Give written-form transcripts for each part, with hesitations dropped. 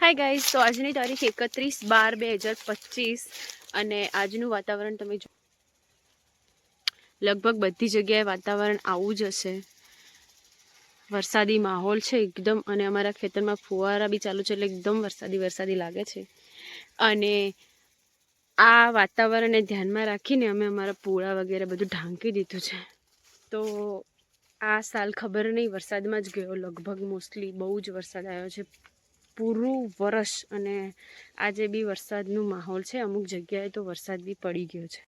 Hi guys, તો આજની તારીખ 31/12/2025 અને આજનું વાતાવરણ તમે જો, લગભગ બધી જગ્યાએ વાતાવરણ આવું જ હશે. વરસાદી માહોલ છે એકદમ, અને અમારા ખેતરમાં ફુવારા બી ચાલુ છે એટલે એકદમ વરસાદી લાગે છે. અને આ વાતાવરણને ધ્યાનમાં રાખીને અમે અમારા પૂળા વગેરે બધું ઢાંકી દીધું છે. તો આ સાલ ખબર નહીં, વરસાદમાં જ ગયો લગભગ. મોસ્ટલી બહુ જ વરસાદ આવ્યો છે પૂરું વરસ, અને આજે બી વરસાદનું માહોલ છે. અમુક જગ્યાએ તો વરસાદ બી પડી ગયો છે.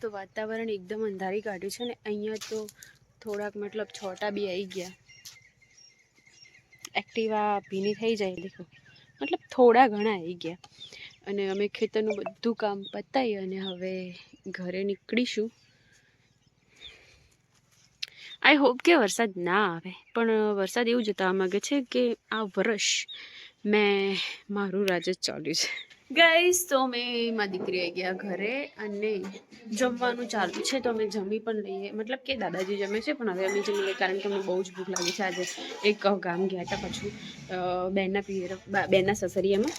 તો વાતાવરણ એકદમ અંધારી કાઢ્યું છે ને અહીંયા તો થોડાક મતલબ છોટા બી આવી ગયા. એક્ટિવા ભીની થઈ જાય દેખો, મતલબ થોડા ઘણા આવી ગયા. અને અમે ખેતરનું બધું કામ પતાવી અને હવે ઘરે નીકળીશું. આઈ હોપ કે વરસાદ ના આવે, પણ વરસાદ એવું જતા માંગે છે કે આ વર્ષ મેં મારું રાજ જ ચાલ્યું છે. ગાઈસ, તો અમે મારી દીકરી આવી ગયા ઘરે અને જમવાનું ચાલુ છે. તો અમે જમી પણ લઈએ, મતલબ કે દાદાજી જમે છે પણ હવે અમે જમી લઈએ, કારણ કે અમને બહુ જ ભૂખ લાગી છે. આજે એક ગામ ગયા હતા, પાછું બેનના સસરિયામાં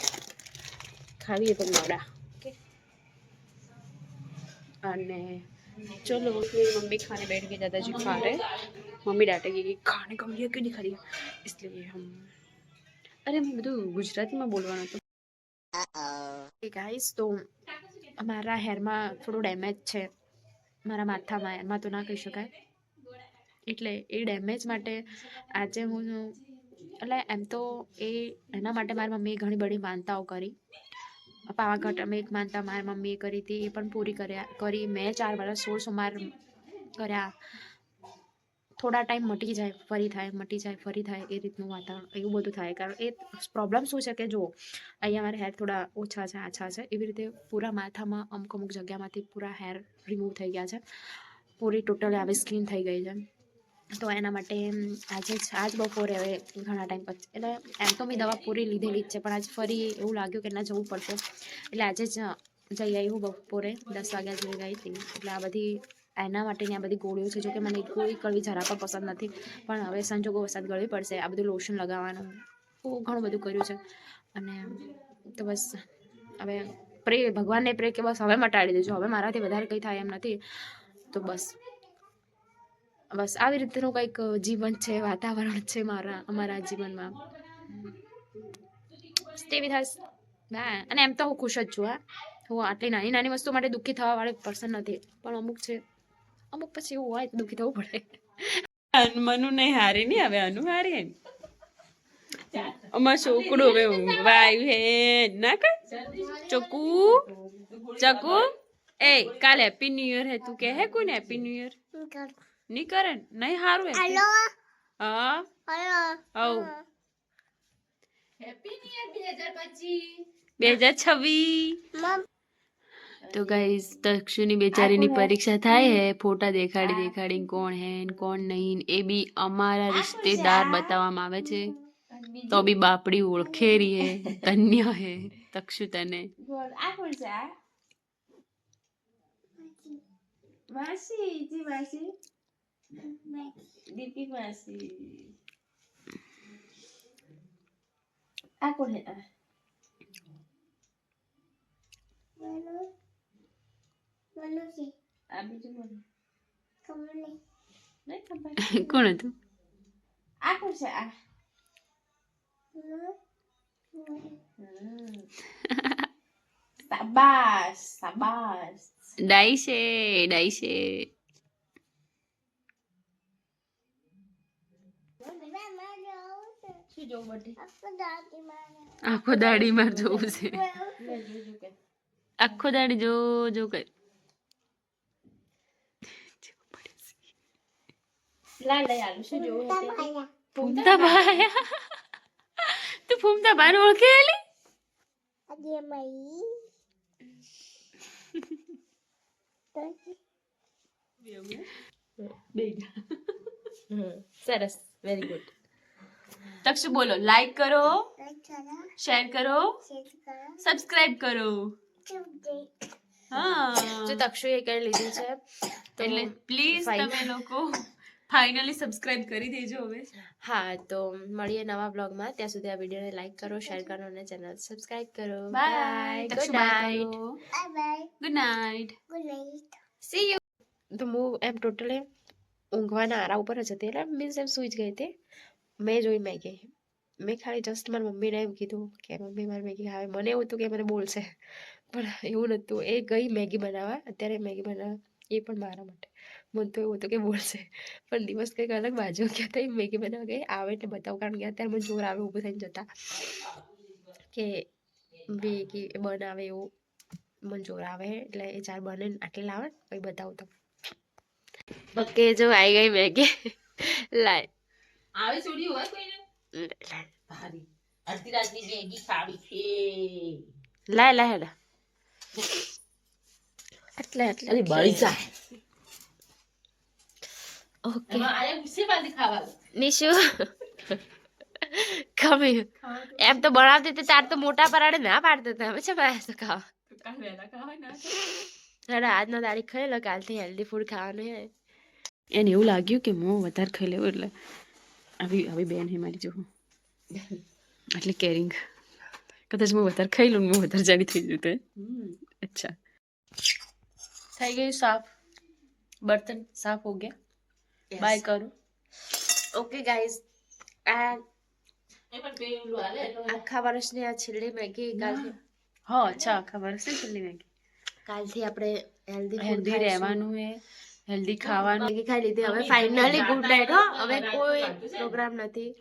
ખાવીએ તો મોડા. ઓકે, અને चलो फिर मम्मी खाने बैठ गई, दादाजी खा रहे. मम्मी डांटेगी कि खाने कम लिया क्यों नहीं खा रही, इसलिए हम अरे मैं બધું ગુજરાતીમાં બોલવાનું હતું. ગાઈસ, તો અમારા હેરમાં થોડું ડેમેજ છે. મારા માથામાં, હેરમાં તો ના કહી શકાય. એટલે એ ડેમેજ માટે આજે હું, એટલે એમ તો એના માટે મારી મમ્મીએ ઘણી બધી માનતાઓ કરી. પાવાગઢ અમે એક માનતા મારી મમ્મીએ કરી હતી, એ પણ પૂરી કરી. મેં 4 વર્ષ 16 સોમવાર કર્યા. થોડા ટાઈમ મટી જાય ફરી થાય, મટી જાય ફરી થાય, એ રીતનું વાતાવરણ એવું બધું થાય. કારણ એ પ્રોબ્લેમ શું છે કે જો અહીંયા મારા હેર થોડા ઓછા છે, આછા છે, એવી રીતે પૂરા માથામાં અમુક જગ્યામાંથી પૂરા હેર રિમૂવ થઈ ગયા છે. પૂરી ટોટલી આવી સ્કીન થઈ ગઈ છે. તો એના માટે આજ બપોરે હવે ઘણા ટાઈમ પછી, એટલે એમ તો મેં દવા પૂરી લીધેલી જ છે, પણ આજ ફરી એવું લાગ્યું કે ના જવું પડશે. એટલે આજે જ જઈ આવી હું બપોરે 10 વાગ્યા જેવી ગઈ હતી. એટલે આ બધી એના માટેની આ બધી ગોળીઓ છે. જો કે મને ગોળી કરવી જરા પણ પસંદ નથી, પણ હવે સંજોગો વરસાદ ગળવી પડશે. આ બધું લોશન લગાવવાનું ઘણું બધું કર્યું છે. અને તો બસ હવે ભગવાનને પ્રે કે બસ હવે મટાડી દેજો, હવે મારાથી વધારે કંઈ થાય એમ નથી. તો બસ આવી રીતનું કંઈક જીવન છે, વાતાવરણ છે અમારા જીવનમાં. તેવી થાય. અને એમ તો હું ખુશ જ છું. હું આટલી નાની નાની વસ્તુ માટે દુઃખી થવા વાળી પર્સન નથી, પણ અમુક પછી એવું હોય તો દુઃખી થવું પડે. મનુ નહીં હારી નહીં, હવે અનુ હારી ને અમાર છોકડું હવે ઊંઘવા આવ્યું હે ના કઈ. ચકુ એ કાલ હેપી ન્યુ યર હે, તું કે હે કોઈને હેપી ન્યુ યર? નહીં કરે, નહીં હારું. હા હવ હેપી ન્યુ યર 2026. તો ગાઈઝ, તક્ષુની બેચારીની પરીક્ષા થાય હે. ફોટા દેખાડી કોણ હે કોણ નહીં એ બી અમારા રિશ્તેદાર બતાવવામાં આવે છે. તો બી બાપડી ઓળખેરી હે, ધન્ય હે તક્ષુ તને. દીપી માસી આ કોણ હે? કોણ હતું? આ કોણ છે? આ શાબાશ ડાઈ છે. આખો દાડી માં જોવું છે. આખો દાડી જો કઈ ફૂમતા ભાઈ, તું ફૂમતા ભાઈ ઓળખે? સરસ, વેરી ગુડ. તક્ષુ બોલો, લાઈક કરો, શેર કરો, સબસ્ક્રાઇબ કરો. હા, જો તક્ષુએ કરી લીધું છે, એટલે પ્લીઝ તમે લોકો ફાઇનલી સબસ્ક્રાઇબ કરી દેજો હવે. હા તો મળીએ નવા બ્લોગમાં. ત્યાં સુધી આ વિડીયોને લાઈક કરો, શેર કરો અને ચેનલ સબસ્ક્રાઇબ કરો. Bye. Good night. Good night. See you. તો હું એમ ટોટલી ઊંઘવાના આરા ઉપર જ હતી, એટલે મીન્સ એમ સૂઈ જ ગઈ હતી. મેં જોઈ મેગી. મેં ખાલી જસ્ટ મારી મમ્મીને એમ કીધું કે મમ્મી મારી મેગી ખાવે. મને એવું હતું કે મને બોલશે, પણ એવું નહોતું. એ ગઈ મેગી બનાવવા, અત્યારે મેગી બનાવવા, એ પણ મારા માટે. મને તો એવું હતું કે બોલશે, પણ દિવસ કંઈક અલગ બાજુ ગયા હતા. એ મેગી બનાવવા ગઈ, આવે એટલે બતાવું, કારણ કે અત્યારે મને જોર આવે ઊભું થઈને જતા કે મેગી બનાવે એવું મને જોર આવે, એટલે એ ચાર બને આટલે લાવે પછી બતાવું તમને. ઓકે જો આવી ગઈ મેગી. લાય આવે છોડી હોય કોઈને ભારી અડધી રાતની મેગી ખાવી છે. લાય લાય હેડા એટલે અરે બળી જા. ઓકે એમાં આયા ગુસ્સે પાછી ખાવા. નિશુ કમી એમ તો બનાવતી હતી તાર તો મોટા પરાડે ના પાડતા હતા. અમે છે ભાઈ તો ખાવા તો કાલ વહેલા ખાવા ના હેડા આજનો તારીખ ખાઈ લો, કાલથી હેલ્ધી ફૂડ ખાવાનું હે. એને એવું લાગ્યું કે હું વધારે ખાઈ લેવું, એટલે આવી આવી બેન હે મારી જોવું એટલે કેરિંગ. કદાચ હું વધારે ખાઈ લઉં, હું વધારે જાડી થઈ જતો. અચ્છા થઈ ગયું સાફ, બર્તન સાફ હો ગયા. બાય કરું. ઓકે ગાઈઝ, આ આખા વર્ષની આ છેલ્લી મેગી. કાલથી હા અચ્છા ખબર છે. છેલ્લી મેગી. કાલથી આપણે હેલ્ધી ફૂડ હેલ્ધી રહેવાનું હે, હેલ્ધી ખાવાનું. મેગી ખાઈ લીધી. હવે ફાઇનલી ગુડ નાઇટ. હો હવે કોઈ પ્રોગ્રામ નથી.